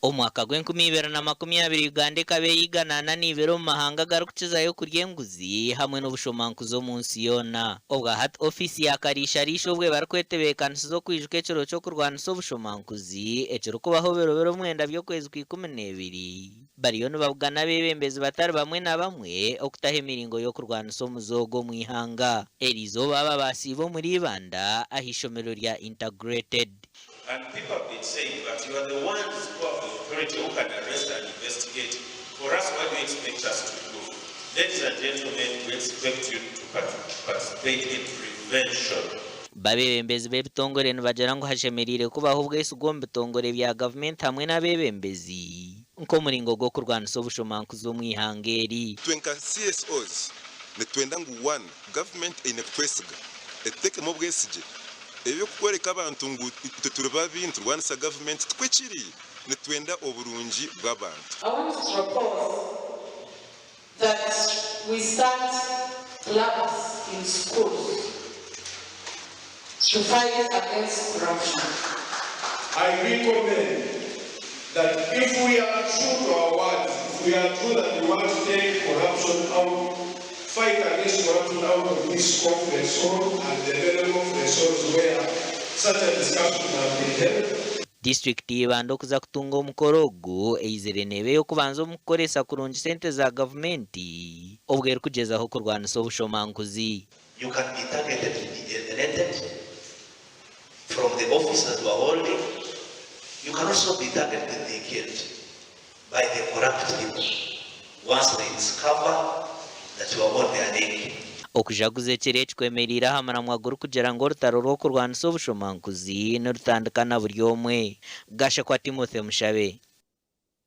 Omwaka gw'2020 Uganda ekabe yiganana n'ibiro mu mahanga garukukizayo kurya enguzi hamwe n'obushomankuzo munsi yona. Obwa hati Ofiisi ya Karishorisho bwe barikwetebekaniza okwijuka ekiro ky'okurwanisa obushomankuzi ekirikubaho birobero mwenda by'okwezi kwa 12 bariyo nibabugana abeebembezi batari bamwe na bamwe okutaha emiringo y'okurwanisa omuzogo mu ihanga. Erizooba aba basiiba omuri IBANDA ah'ishomero rya Integrated. And people have been saying that you are the ones who have the authority who can arrest and investigate. For us, what do you expect us to do? Ladies and gentlemen, we expect you to participate in prevention. Babebembezi b'ebitongore nibagira ngu hashemereire kubaho obwesigwa omu bitongore bya gavumenti hamwe n'abeebembezi nk'omuringo gw'okurwanisa obushomankuzi omu ihanga eri. Twenka CSOs nitwenda ngu one government eine kutwesiga etekemu obwesige ebyo kukwereka abantu ngu turi babi nturwanisa gavumenti twekiri nitwenda oburungi bw'abantu. I want to propose that we start labs in schools to fight against corruption. I recommend that if we are true to our words, if we are true that we want to take corruption out, fight against corruption out of this conference hall and develop resources where such a discussion can be held. District y'Ibanda okuza kutunga omukoro ogu eizire nebe y'okubanza omu kukoresa kurungi sente za gavumenti obwo erikugezaho kurwanisa obushomankuzi. You can be targeted from the officers who are holding. You can also be targeted and killed by the corrupt people once they discover that you are on their neck. Okujaguza ekiro ekikwemerire aha muramwa gurikugira ngu orutaro rw'okurwanisa obushomankuzi nirutandika na buri omwe. Gasha kwa Timothy Mushabe.